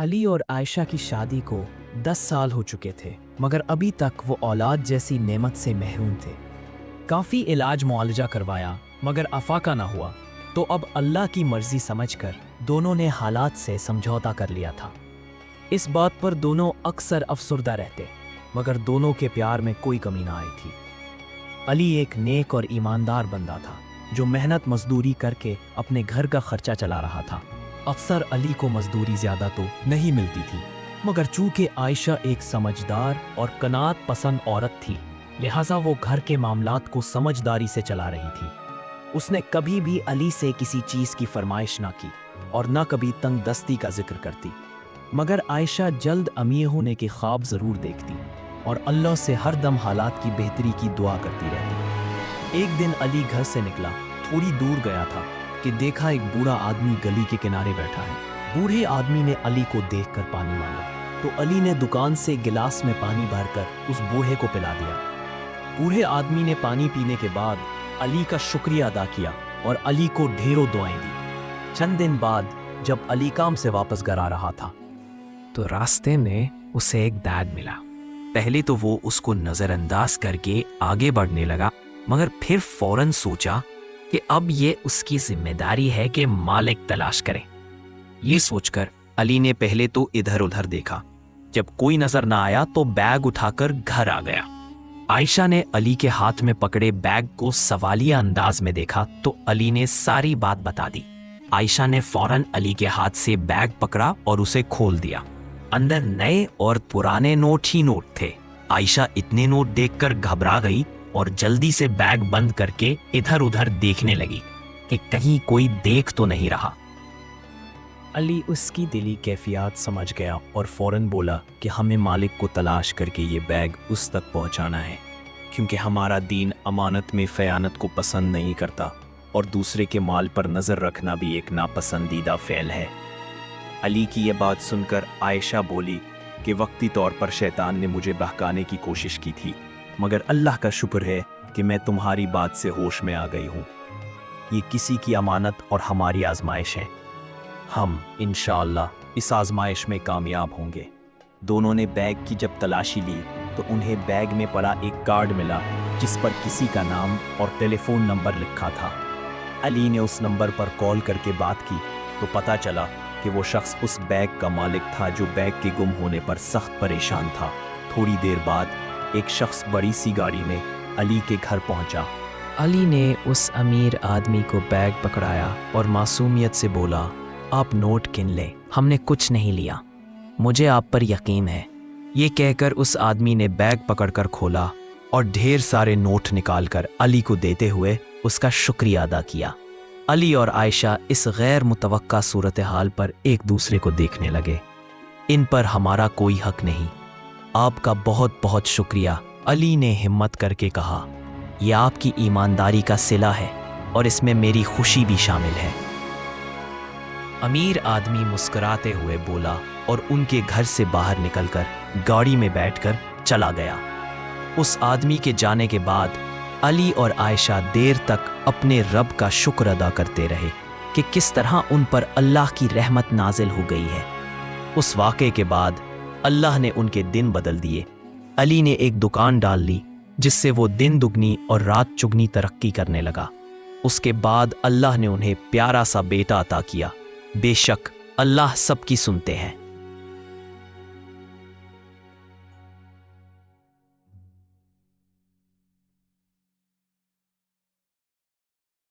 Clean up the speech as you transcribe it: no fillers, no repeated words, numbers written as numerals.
अली और आयशा की शादी को 10 साल हो चुके थे, मगर अभी तक वो औलाद जैसी नेमत से महरूम थे। काफ़ी इलाज मुआलजा करवाया मगर अफाका ना हुआ, तो अब अल्लाह की मर्जी समझकर दोनों ने हालात से समझौता कर लिया था। इस बात पर दोनों अक्सर अफसुर्दा रहते, मगर दोनों के प्यार में कोई कमी ना आई थी। अली एक नेक और ईमानदार बंदा था जो मेहनत मजदूरी करके अपने घर का खर्चा चला रहा था। अक्सर अली को मजदूरी ज़्यादा तो नहीं मिलती थी, मगर चूंकि आयशा एक समझदार और कनात पसंद औरत थी, लिहाजा वो घर के मामलात को समझदारी से चला रही थी। उसने कभी भी अली से किसी चीज़ की फरमाइश ना की और न कभी तंग दस्ती का जिक्र करती, मगर आयशा जल्द अमीर होने के ख्वाब ज़रूर देखती और अल्लाह से हर दम हालात की बेहतरी की दुआ करती रहती। एक दिन अली घर से निकला, थोड़ी दूर गया था कि देखा एक बूढ़ा आदमी गली के किनारे बैठा है। बूढ़े आदमी ने अली को देखकर पानी मांगा, तो अली ने दुकान से गिलास में पानी भरकर उस बूढ़े को पिला दिया। बूढ़े आदमी ने पानी पीने के बाद अली का शुक्रिया अदा किया और अली को ढेरों दुआएं दी। चंद दिन बाद जब अली काम से वापस घर आ रहा था, तो रास्ते में उसे एक बैग मिला। पहले तो वो उसको नजरअंदाज करके आगे बढ़ने लगा, मगर फिर फौरन सोचा कि अब ये उसकी जिम्मेदारी है कि मालिक तलाश करे। ये सोचकर अली ने पहले तो इधर उधर देखा। जब कोई नजर ना आया तो बैग उठाकर घर आ गया। आयशा ने अली के हाथ में पकड़े बैग को सवालिया अंदाज में देखा तो अली ने सारी बात बता दी। आयशा ने फौरन अली के हाथ से बैग पकड़ा और उसे खोल दिया। अंदर नए और पुराने नोट ही नोट थे। आयशा इतने नोट देखकर घबरा गई और जल्दी से बैग बंद करके इधर उधर देखने लगी कि कहीं कोई देख तो नहीं रहा। अली उसकी दिली कैफियत समझ गया और फौरन बोला कि हमें मालिक को तलाश करके ये बैग उस तक पहुंचाना है, क्योंकि हमारा दीन अमानत में ख़यानत को पसंद नहीं करता और दूसरे के माल पर नज़र रखना भी एक नापसंदीदा फ़ेल है। अली की यह बात सुनकर आयशा बोली कि वक्ती तौर पर शैतान ने मुझे बहकाने की कोशिश की थी, मगर अल्लाह का शुक्र है कि मैं तुम्हारी बात से होश में आ गई हूँ। ये किसी की अमानत और हमारी आजमाइश है। हम इंशाअल्लाह इस आजमाइश में कामयाब होंगे। दोनों ने बैग की जब तलाशी ली तो उन्हें बैग में पड़ा एक कार्ड मिला जिस पर किसी का नाम और टेलीफोन नंबर लिखा था। अली ने उस नंबर पर कॉल करके बात की तो पता चला कि वो शख्स उस बैग का मालिक था जो बैग के गुम होने पर सख्त परेशान था। थोड़ी देर बाद एक शख्स बड़ी सी गाड़ी में अली के घर पहुंचा। अली ने उस अमीर आदमी को बैग पकड़ाया और मासूमियत से बोला, आप नोट गिन लें, हमने कुछ नहीं लिया, मुझे आप पर यकीन है। ये कहकर उस आदमी ने बैग पकड़कर खोला और ढेर सारे नोट निकालकर अली को देते हुए उसका शुक्रिया अदा किया। अली और आयशा इस गैर मुतवक्का सूरत हाल पर एक दूसरे को देखने लगे। इन पर हमारा कोई हक नहीं, आपका बहुत बहुत शुक्रिया, अली ने हिम्मत करके कहा। यह आपकी ईमानदारी का सिला है और इसमें मेरी खुशी भी शामिल है। अमीर आदमी मुस्कुराते हुए बोला और उनके घर से बाहर निकलकर गाड़ी में बैठकर चला गया। उस आदमी के जाने के बाद अली और आयशा देर तक अपने रब का शुक्र अदा करते रहे कि किस तरह उन पर अल्लाह की रहमत नाजिल हो गई है। उस वाक़े के बाद अल्लाह ने उनके दिन बदल दिए। अली ने एक दुकान डाल ली जिससे वो दिन दुगनी और रात चुगनी तरक्की करने लगा। उसके बाद अल्लाह ने उन्हें प्यारा सा बेटा अता किया। बेशक अल्लाह सबकी सुनते हैं।